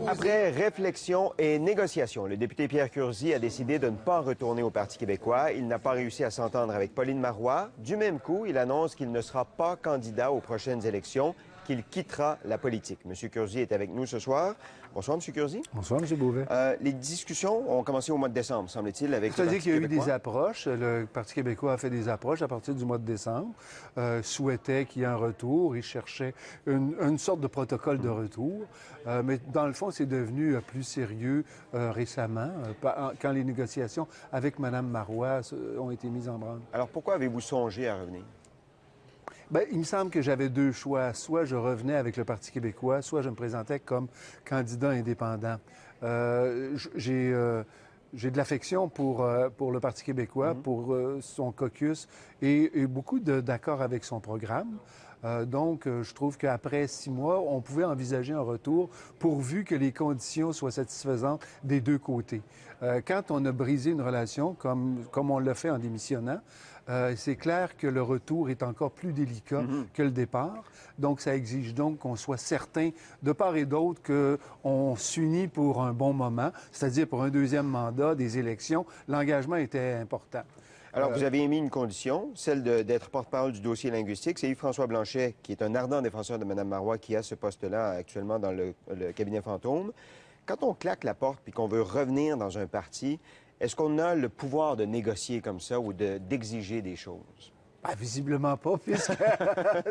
Après réflexion et négociation, le député Pierre Curzi a décidé de ne pas retourner au Parti québécois. Il n'a pas réussi à s'entendre avec Pauline Marois. Du même coup, il annonce qu'il ne sera pas candidat aux prochaines élections, qu'il quittera la politique. M. Curzi est avec nous ce soir. Bonsoir, M. Curzi. Bonsoir, M. Beauvais. Les discussions ont commencé au mois de décembre, semble-t-il, avec le Parti C'est-à-dire qu'il y a eu québécois. des approches. Le Parti québécois a fait des approches à partir du mois de décembre, souhaitait qu'il y ait un retour. Il cherchait une sorte de protocole de retour. Mais dans le fond, c'est devenu plus sérieux récemment, quand les négociations avec Mme Marois ont été mises en branle. Alors, pourquoi avez-vous songé à revenir? Bien, il me semble que j'avais deux choix. Soit je revenais avec le Parti québécois, soit je me présentais comme candidat indépendant. J'ai de l'affection pour le Parti québécois, pour son caucus et beaucoup d'accord avec son programme. Donc, je trouve qu'après 6 mois, on pouvait envisager un retour pourvu que les conditions soient satisfaisantes des deux côtés. Quand on a brisé une relation, comme on l'a fait en démissionnant, c'est clair que le retour est encore plus délicat que le départ. Donc, ça exige donc qu'on soit certain, de part et d'autre, qu'on s'unit pour un bon moment, c'est-à-dire pour un deuxième mandat, des élections. L'engagement était important. Alors, vous avez émis une condition, celle d'être porte-parole du dossier linguistique. C'est Yves-François Blanchet, qui est un ardent défenseur de Mme Marois, qui a ce poste-là actuellement dans le cabinet fantôme. Quand on claque la porte puis qu'on veut revenir dans un parti, est-ce qu'on a le pouvoir de négocier comme ça ou d'exiger des choses? Ben, visiblement pas, puisque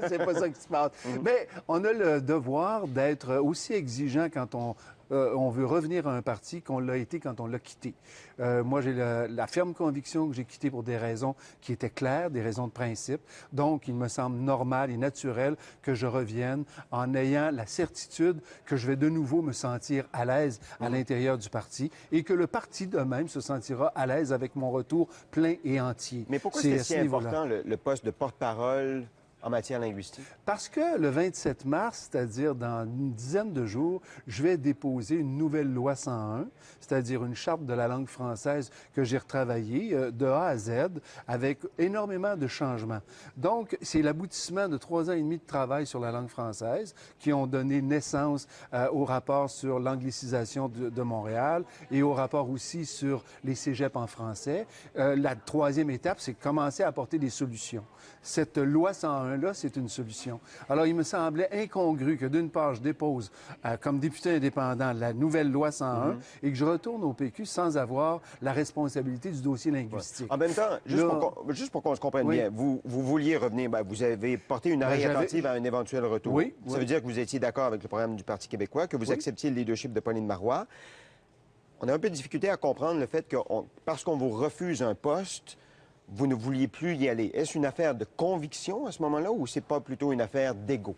c'est pas ça qui se passe. Mais on a le devoir d'être aussi exigeant quand on veut revenir à un parti qu'on l'a été quand on l'a quitté. Moi, j'ai la ferme conviction que j'ai quitté pour des raisons qui étaient claires, des raisons de principe. Donc, il me semble normal et naturel que je revienne en ayant la certitude que je vais de nouveau me sentir à l'aise à l'intérieur du parti et que le parti de même se sentira à l'aise avec mon retour plein et entier. Mais pourquoi c'est si important le poste de porte-parole en matière linguistique? Parce que le 27 mars, c'est-à-dire dans une dizaine de jours, je vais déposer une nouvelle loi 101, c'est-à-dire une charte de la langue française que j'ai retravaillée de A à Z avec énormément de changements. Donc, c'est l'aboutissement de 3 ans et demi de travail sur la langue française qui ont donné naissance au rapport sur l'anglicisation de Montréal et au rapport aussi sur les cégeps en français. La troisième étape, c'est commencer à apporter des solutions. Cette loi 101-là, c'est une solution. Alors, il me semblait incongru que, d'une part, je dépose comme député indépendant la nouvelle loi 101 et que je retourne au PQ sans avoir la responsabilité du dossier linguistique. Ouais. En même temps, juste pour qu'on se comprenne bien, vous vouliez revenir, vous avez porté une oreille attentive à un éventuel retour. Oui, Ça veut dire que vous étiez d'accord avec le programme du Parti québécois, que vous acceptiez le leadership de Pauline Marois. On a un peu de difficulté à comprendre le fait que, parce qu'on vous refuse un poste, vous ne vouliez plus y aller. Est-ce une affaire de conviction à ce moment-là ou c'est pas plutôt une affaire d'ego?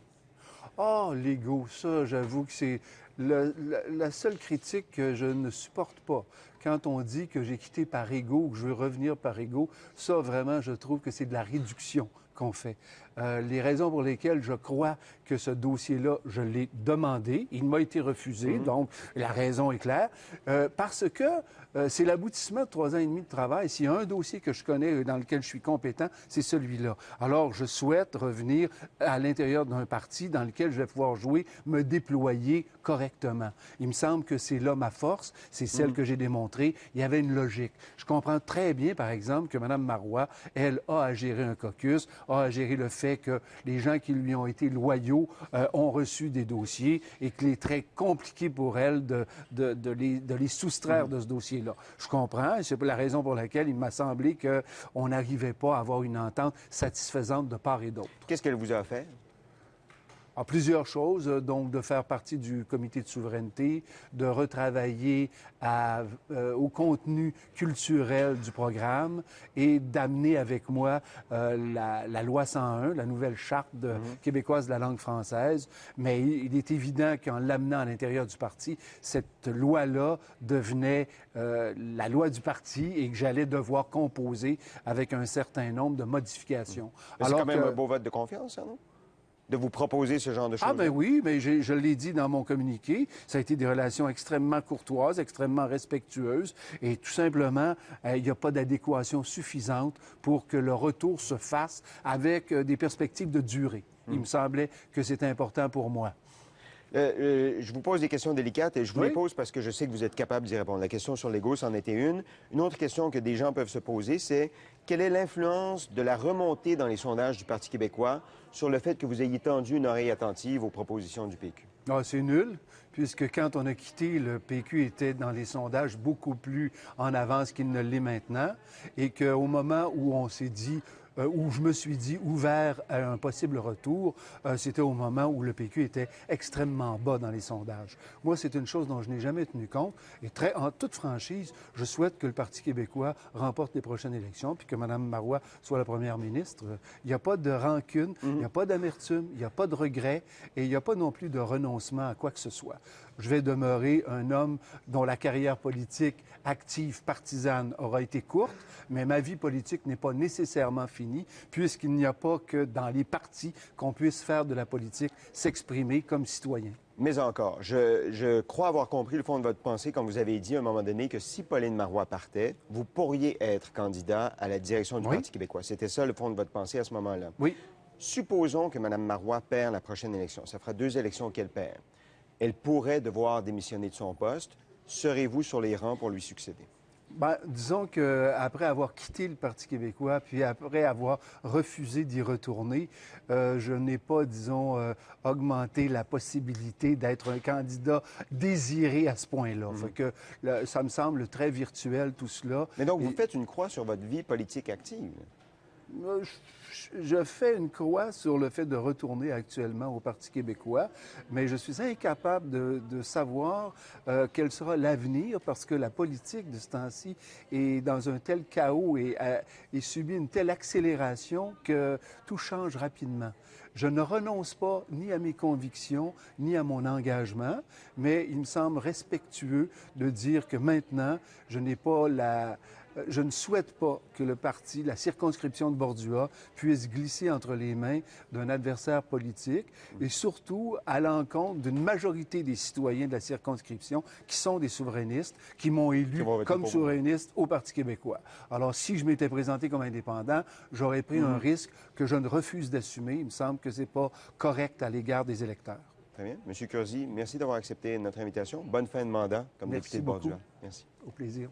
Oh, l'ego, ça, j'avoue que c'est la seule critique que je ne supporte pas. Quand on dit que j'ai quitté par ego ou que je veux revenir par ego, ça, vraiment, je trouve que c'est de la réduction qu'on fait. Les raisons pour lesquelles je crois que ce dossier-là, je l'ai demandé, il m'a été refusé, donc la raison est claire, parce que c'est l'aboutissement de 3 ans et demi de travail. S'il y a un dossier que je connais et dans lequel je suis compétent, c'est celui-là. Alors, je souhaite revenir à l'intérieur d'un parti dans lequel je vais pouvoir jouer, me déployer correctement. Il me semble que c'est là ma force, c'est celle que j'ai démontrée. Il y avait une logique. Je comprends très bien, par exemple, que Mme Marois, elle, a à gérer un caucus, a à gérer le fait que les gens qui lui ont été loyaux ont reçu des dossiers et qu'il est très compliqué pour elle de les soustraire de ce dossier-là. Je comprends, et c'est la raison pour laquelle il m'a semblé qu'on n'arrivait pas à avoir une entente satisfaisante de part et d'autre. Qu'est-ce qu'elle vous a fait? En plusieurs choses, donc de faire partie du comité de souveraineté, de retravailler au contenu culturel du programme et d'amener avec moi la loi 101, la nouvelle charte québécoise de la langue française. Mais il est évident qu'en l'amenant à l'intérieur du parti, cette loi-là devenait la loi du parti et que j'allais devoir composer avec un certain nombre de modifications. C'est quand même un beau vote de confiance, ça, non? De vous proposer ce genre de choses? Ah ben oui, mais je l'ai dit dans mon communiqué, ça a été des relations extrêmement courtoises, extrêmement respectueuses, et tout simplement, il n'y a pas d'adéquation suffisante pour que le retour se fasse avec des perspectives de durée. Il me semblait que c'était important pour moi. Je vous pose des questions délicates et je vous Oui. les pose parce que je sais que vous êtes capable d'y répondre. La question sur l'ego, c'en était une. Une autre question que des gens peuvent se poser, c'est quelle est l'influence de la remontée dans les sondages du Parti québécois sur le fait que vous ayez tendu une oreille attentive aux propositions du PQ? Ah, c'est nul, puisque quand on a quitté, le PQ était dans les sondages beaucoup plus en avance qu'il ne l'est maintenant, et qu'au moment où on s'est dit, où je me suis dit ouvert à un possible retour, c'était au moment où le PQ était extrêmement bas dans les sondages. Moi, c'est une chose dont je n'ai jamais tenu compte, et en toute franchise, je souhaite que le Parti québécois remporte les prochaines élections, puis que Mme Marois soit la première ministre. Il n'y a pas de rancune, il n'y a pas d'amertume, il n'y a pas de regret, et il n'y a pas non plus de renoncement à quoi que ce soit. Je vais demeurer un homme dont la carrière politique active, partisane, aura été courte, mais ma vie politique n'est pas nécessairement finie, puisqu'il n'y a pas que dans les partis qu'on puisse faire de la politique, s'exprimer comme citoyen. Mais encore, je crois avoir compris le fond de votre pensée quand vous avez dit à un moment donné que si Pauline Marois partait, vous pourriez être candidat à la direction du Oui. Parti québécois. C'était ça le fond de votre pensée à ce moment-là. Oui. Supposons que Mme Marois perd la prochaine élection. Ça fera 2 élections qu'elle perd. Elle pourrait devoir démissionner de son poste. Serez-vous sur les rangs pour lui succéder? Bien, disons qu'après avoir quitté le Parti québécois, puis après avoir refusé d'y retourner, je n'ai pas, disons, augmenté la possibilité d'être un candidat désiré à ce point-là. Fait que ça me semble très virtuel, tout cela. Mais donc, vous faites une croix sur votre vie politique active. Je fais une croix sur le fait de retourner actuellement au Parti québécois, mais je suis incapable de savoir quel sera l'avenir parce que la politique de ce temps-ci est dans un tel chaos et subit une telle accélération que tout change rapidement. Je ne renonce pas ni à mes convictions, ni à mon engagement, mais il me semble respectueux de dire que maintenant, je ne souhaite pas que le parti, la circonscription de Bordua, puisse glisser entre les mains d'un adversaire politique et surtout à l'encontre d'une majorité des citoyens de la circonscription qui sont des souverainistes, qui m'ont élu comme souverainiste au Parti québécois. Alors, si je m'étais présenté comme indépendant, j'aurais pris un risque que je ne refuse d'assumer. Il me semble que ce n'est pas correct à l'égard des électeurs. Très bien. Monsieur Curzi, merci d'avoir accepté notre invitation. Bonne fin de mandat comme député de Bordua. Merci. Au plaisir.